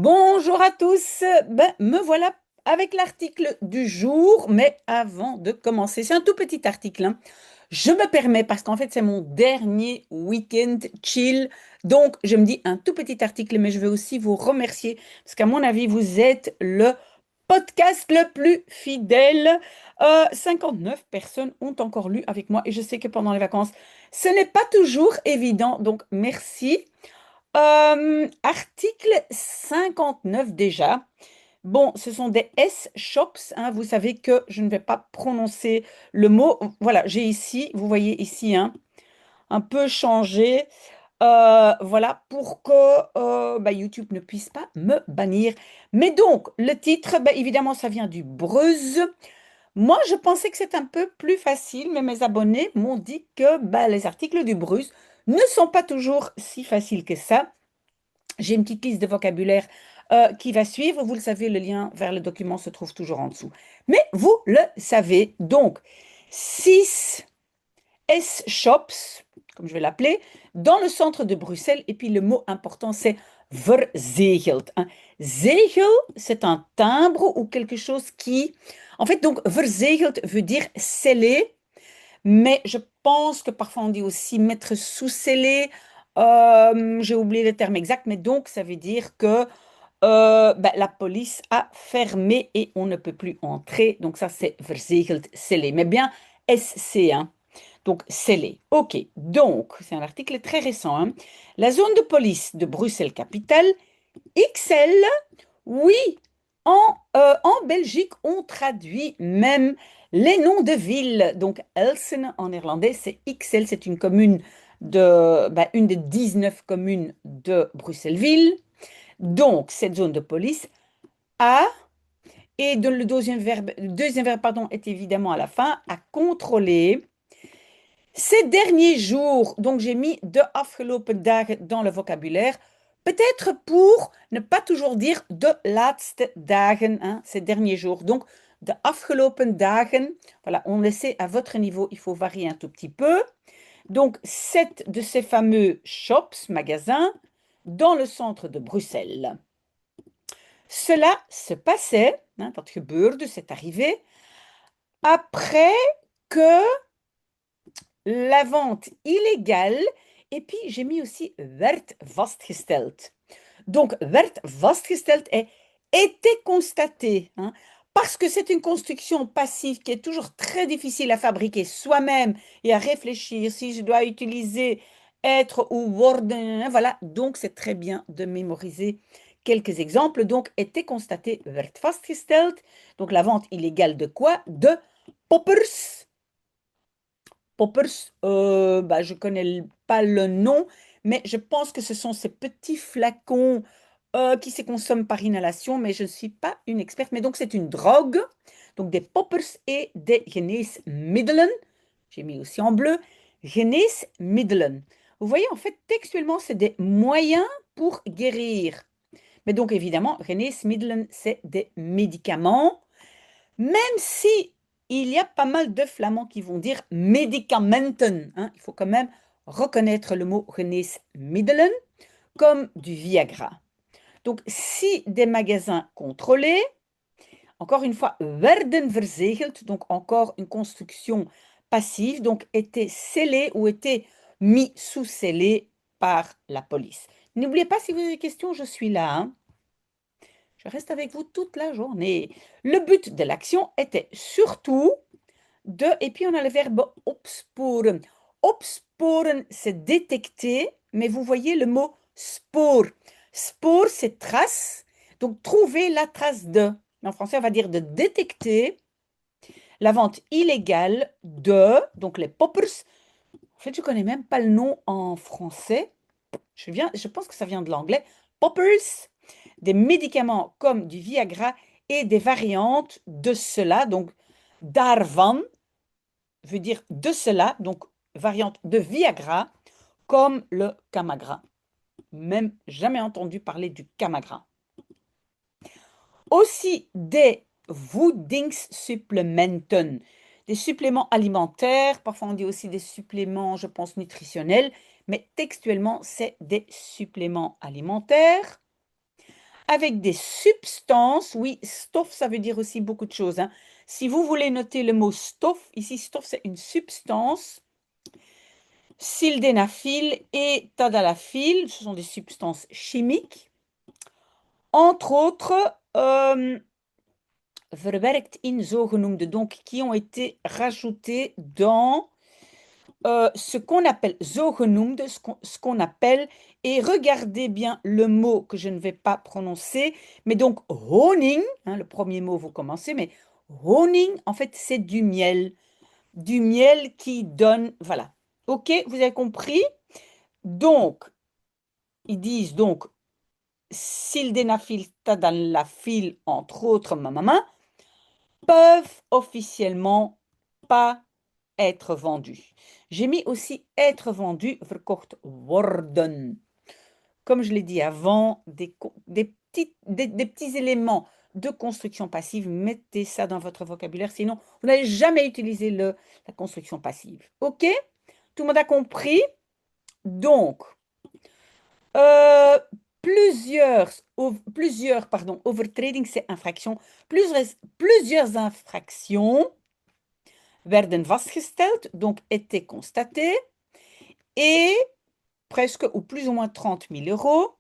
Bonjour à tous, me voilà avec l'article du jour, mais avant de commencer, c'est un tout petit article, hein. Je me permets, parce qu'en fait c'est mon dernier week-end chill, donc je me dis un tout petit article, mais je veux aussi vous remercier, parce qu'à mon avis vous êtes le podcast le plus fidèle. 59 personnes ont encore lu avec moi, et je sais que pendant les vacances, ce n'est pas toujours évident, donc merci. Article 59 déjà. Bon, ce sont des S-shops, hein. Vous savez que je ne vais pas prononcer le mot. Voilà, j'ai ici, vous voyez ici, hein, un peu changé. Voilà, pour que YouTube ne puisse pas me bannir. Mais donc, le titre, évidemment, ça vient du Breuse. Moi, je pensais que c'était un peu plus facile, mais mes abonnés m'ont dit que les articles du Bruce ne sont pas toujours si faciles que ça. J'ai une petite liste de vocabulaire qui va suivre. Vous le savez, le lien vers le document se trouve toujours en dessous. Mais vous le savez. Donc, 6 S-shops, comme je vais l'appeler, dans le centre de Bruxelles. Et puis le mot important, c'est verzegeld, hein. Zegel, c'est un timbre ou quelque chose qui... En fait, donc, verzegeld veut dire scellé, mais je pense que parfois on dit aussi mettre sous scellé. J'ai oublié le terme exact, mais donc ça veut dire que la police a fermé et on ne peut plus entrer. Donc ça, c'est verzegeld, scellé. Mais bien SC, hein. Donc scellé. OK. Donc, c'est un article très récent, hein. La zone de police de Bruxelles-Capitale, XL, oui, en Belgique, on traduit même les noms de villes. Donc, Elsene en néerlandais, c'est XL, c'est une commune une des 19 communes de Bruxelles-Ville. Donc, cette zone de police a, et le deuxième verbe, pardon, est évidemment à la fin, à contrôler. Ces derniers jours, donc j'ai mis de afgelopen dagen dans le vocabulaire, peut-être pour ne pas toujours dire de laatste dagen, hein, ces derniers jours. Donc, de afgelopen dagen, voilà, on le sait à votre niveau, il faut varier un tout petit peu. Donc, 7 de ces fameux shops, magasins, dans le centre de Bruxelles. Cela se passait, hein, dat gebeurde, c'est arrivé, après que la vente illégale, et puis j'ai mis aussi werd vastgesteld. Donc, werd vastgesteld est été constaté, hein, parce que c'est une construction passive qui est toujours très difficile à fabriquer soi-même et à réfléchir si je dois utiliser être ou worden, hein, voilà. Donc, c'est très bien de mémoriser quelques exemples. Donc, été constaté, werd vastgesteld. Donc, la vente illégale de quoi? De poppers. Poppers, je ne connais pas le nom, mais je pense que ce sont ces petits flacons qui se consomment par inhalation, mais je ne suis pas une experte. Mais donc, c'est une drogue. Donc, des poppers et des geneesmiddelen. J'ai mis aussi en bleu, geneesmiddelen. Vous voyez, en fait, textuellement, c'est des moyens pour guérir. Mais donc, évidemment, geneesmiddelen, c'est des médicaments. Même si il y a pas mal de flamands qui vont dire médicamenten, hein, il faut quand même reconnaître le mot geneesmiddelen comme du Viagra. Donc, si des magasins contrôlés, encore une fois, werden verzegeld, donc encore une construction passive, donc étaient scellés ou étaient mis sous scellés par la police. N'oubliez pas, si vous avez des questions, je suis là, hein. Je reste avec vous toute la journée. Le but de l'action était surtout et puis on a le verbe opsporen. Opsporen, c'est détecter, mais vous voyez le mot spoor. Spoor, c'est trace, donc trouver la trace de. En français, on va dire de détecter la vente illégale donc les poppers. En fait, je ne connais même pas le nom en français. Je pense que ça vient de l'anglais. Poppers, des médicaments comme du Viagra et des variantes de cela, donc daarvan, veut dire de cela, donc variante de Viagra, comme le Camagra. Même jamais entendu parler du Camagra. Aussi des voedingssupplementen, des suppléments alimentaires, parfois on dit aussi des suppléments, je pense, nutritionnels, mais textuellement, c'est des suppléments alimentaires. avec des substances. Oui, stof, ça veut dire aussi beaucoup de choses, hein. Si vous voulez noter le mot stof, ici, stof, c'est une substance. Sildenafil et tadalafil, ce sont des substances chimiques. Entre autres, verwerkt in zogenoemde, donc qui ont été rajoutées dans ce qu'on appelle zogenoemde, ce qu'on appelle, et regardez bien le mot que je ne vais pas prononcer, mais donc honing, hein, le premier mot vous commencez, mais honing, en fait, c'est du miel qui donne, voilà. Ok, vous avez compris? Donc, ils disent donc sildenafil, tadalafil, entre autres, peuvent officiellement pas être vendus. J'ai mis aussi être vendu, verkocht worden. Comme je l'ai dit avant, des petits éléments de construction passive, mettez ça dans votre vocabulaire, sinon vous n'allez jamais utiliser la construction passive. OK? Tout le monde a compris? Donc, euh, plusieurs overtredings, c'est infraction. Plusieurs infractions werden vastgesteld, donc étaient constatées, et presque ou plus ou moins 30 000 euros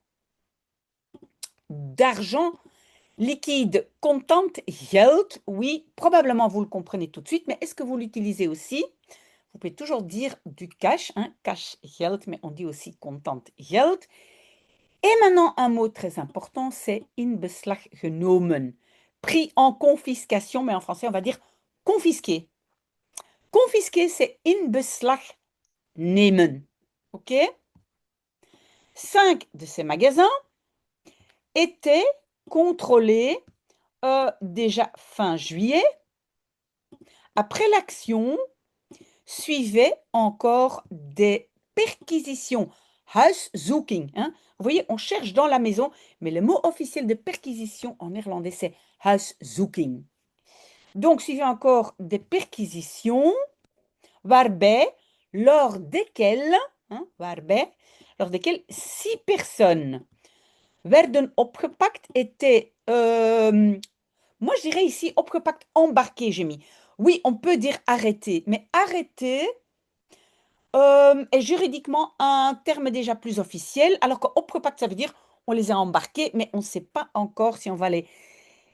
d'argent liquide, contant geld. Oui, probablement vous le comprenez tout de suite, mais est-ce que vous l'utilisez aussi? Vous pouvez toujours dire du cash, hein, cash geld, mais on dit aussi contant geld. Et maintenant, un mot très important, c'est in beslag genomen. Pris en confiscation, mais en français, on va dire confisqué. Confisqué, c'est in beslag nemen. OK? 5 de ces magasins étaient contrôlés déjà fin juillet. Après l'action, suivaient encore des perquisitions. Huiszoeking. Hein. Vous voyez, on cherche dans la maison, mais le mot officiel de perquisition en néerlandais, c'est huiszoeking. Donc, suivait encore des perquisitions, waarbij, lors desquelles, hein, waarbij, lors desquelles 6 personnes werden opgepakt, étaient, moi je dirais ici opgepakt, embarqué, j'ai mis. Oui, on peut dire arrêter, mais arrêter est juridiquement un terme déjà plus officiel, alors que opgepakt, ça veut dire on les a embarqués, mais on ne sait pas encore si on va les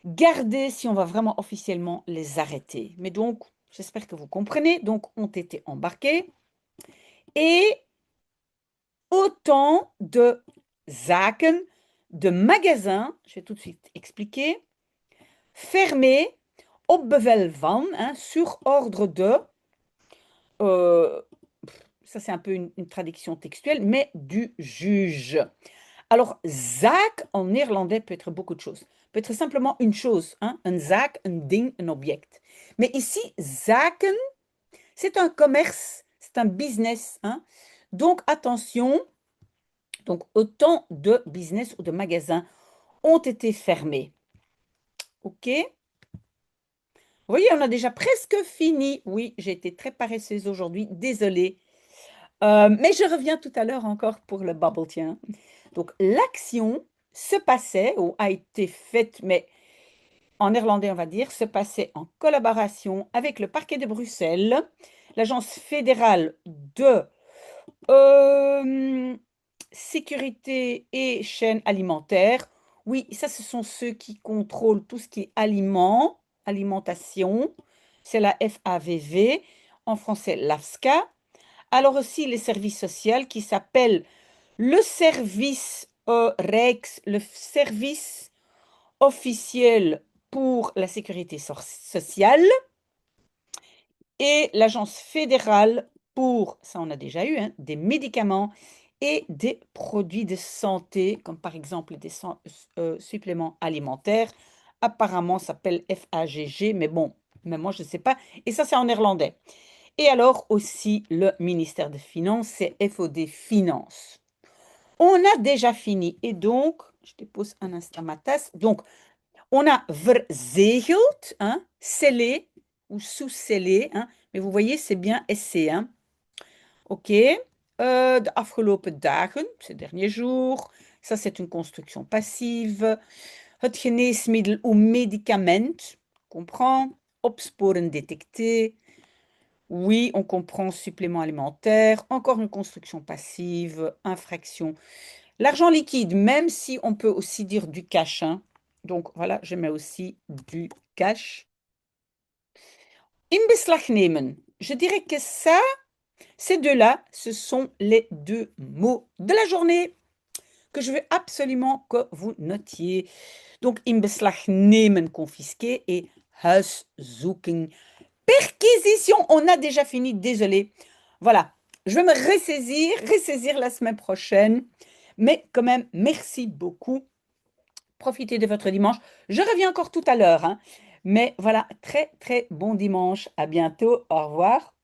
garder, si on va vraiment officiellement les arrêter. Mais donc, j'espère que vous comprenez, donc ont été embarqués. Et autant de zaken, de magasins, je vais tout de suite expliquer, fermés, op bevel van, hein, sur ordre de, euh, ça c'est un peu une traduction textuelle, mais du juge. Alors, zaak en néerlandais peut être beaucoup de choses. Peut être simplement une chose, hein, un zaak, un ding, un object. Mais ici, zaken, c'est un commerce, c'est un business, hein. Donc, attention, donc autant de business ou de magasins ont été fermés. OK? Vous voyez, on a déjà presque fini. Oui, j'ai été très paresseuse aujourd'hui, désolée. Mais je reviens tout à l'heure encore pour le bubble, tiens. Donc, l'action se passait, ou a été faite, mais en néerlandais, on va dire, se passait en collaboration avec le parquet de Bruxelles, l'Agence fédérale de sécurité et chaîne alimentaire. Oui, ça, ce sont ceux qui contrôlent tout ce qui est aliments, alimentation. C'est la FAVV, en français l'AFSCA. Alors aussi les services sociaux qui s'appellent le service REX, le service officiel pour la sécurité sociale, et l'Agence fédérale pour, ça on a déjà eu, hein, des médicaments et des produits de santé, comme par exemple des suppléments alimentaires. Apparemment, ça s'appelle FAGG, mais bon, mais moi je ne sais pas. Et ça, c'est en néerlandais. Et alors aussi le ministère des Finances, c'est FOD Finance. On a déjà fini. Et donc, je dépose un instant ma tasse. Donc, on a verzegeld, hein, scellé ou sous-scellé. Hein, mais vous voyez, c'est bien SC. Hein. OK. De afgelopen dagen, ces derniers jours, Ça, c'est une construction passive. Het geneesmiddel ou médicament, on comprend. Opsporen détecté. Oui, on comprend supplément alimentaire. Encore une construction passive, infraction. L'argent liquide, même si on peut aussi dire du cash, hein. Donc voilà, je mets aussi du cash. In beslag nemen. Je dirais que ça, ces deux-là, ce sont les deux mots de la journée que je veux absolument que vous notiez. Donc, in beslag nemen, confisquer, et huiszoeking, perquisition. On a déjà fini, désolé. Voilà, je vais me ressaisir la semaine prochaine. Mais quand même, merci beaucoup. Profitez de votre dimanche. Je reviens encore tout à l'heure, hein. Mais voilà, très, très bon dimanche. À bientôt. Au revoir.